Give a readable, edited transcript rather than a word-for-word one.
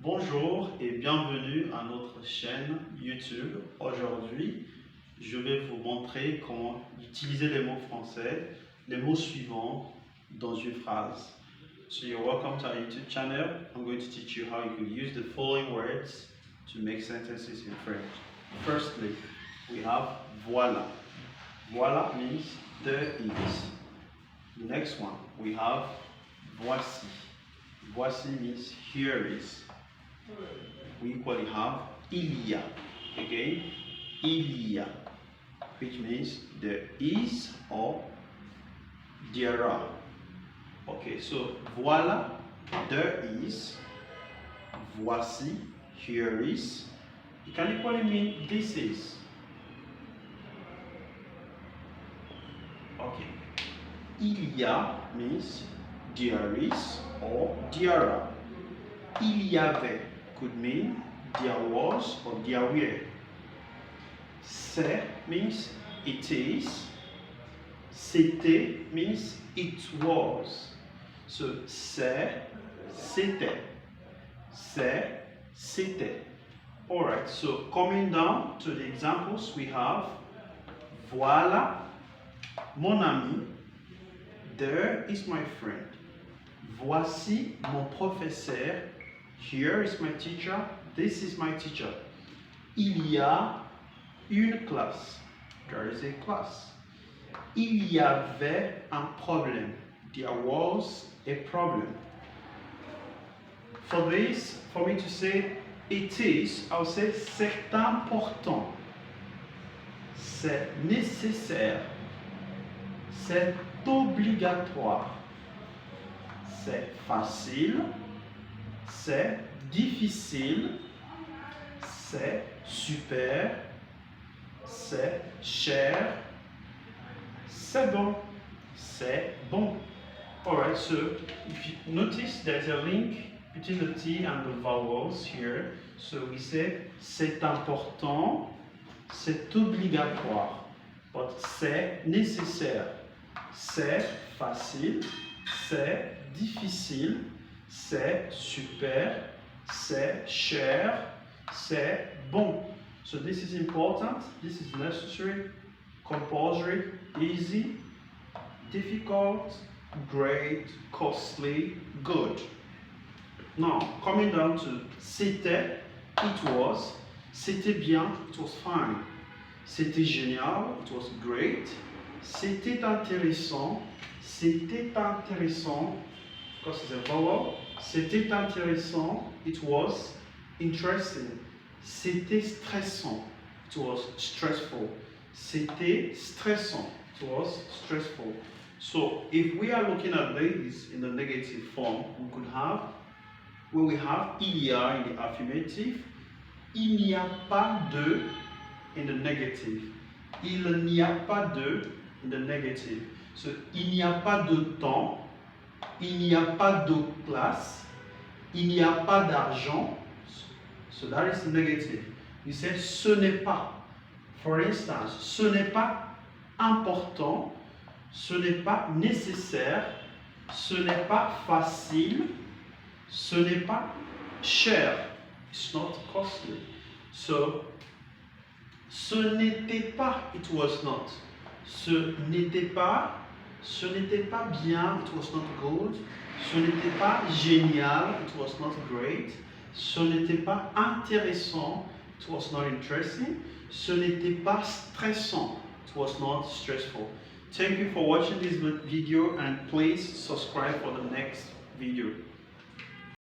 Bonjour et bienvenue à notre chaîne YouTube. Aujourd'hui, je vais vous montrer comment utiliser les mots français, les mots suivants dans une phrase. So you're welcome to our YouTube channel. I'm going to teach you how you could use the following words to make sentences in French. Firstly, we have voilà. Voilà means there is. The next one, we have voici. Voici means here is. We equally have il y a. Again, il y a, which means there is or there are. Okay, so voilà, there is. Voici, here is. It can equally mean this is. Okay. Il y a means there is or there are. Il y avait could mean there was or there were. C'est means it is. C'était means it was. So c'est, c'était. C'est, c'était. Alright, so coming down to the examples, we have voilà, mon ami. There is my friend. Voici mon professeur. Here is my teacher. This is my teacher. Il y a une classe. There is a class. Il y avait un problème. There was a problem. For this, for me to say it is, I'll say c'est important. C'est nécessaire. C'est obligatoire. C'est facile. C'est difficile. C'est super. C'est cher. C'est bon. C'est bon. Alright, so if you notice there's a link between the T and the vowels here. So we say c'est important, c'est obligatoire, but c'est nécessaire. C'est facile, c'est difficile, c'est super, c'est cher, c'est bon. So this is important, this is necessary, compulsory, easy, difficult, great, costly, good. Now, coming down to c'était, it was, c'était bien, it was fine. C'était génial, it was great. C'était intéressant, because it's a vowel. C'était intéressant, it was interesting. C'était stressant, it was stressful. C'était stressant, it was stressful. So if we are looking at this in the negative form, we could have, when we have il y a in the affirmative, il n'y a pas de in the negative. Il n'y a pas de in the negative. So il n'y a pas de temps, il n'y a pas de classe, il n'y a pas d'argent. So that is negative. You say ce n'est pas. For instance, ce n'est pas important, ce n'est pas nécessaire, ce n'est pas facile, ce n'est pas cher. It's not costly. So, ce n'était pas, it was not. Ce n'était pas bien, it was not good. Ce n'était pas génial, it was not great. Ce n'était pas intéressant, it was not interesting. Ce n'était pas stressant, it was not stressful. Thank you for watching this video and please subscribe for the next video.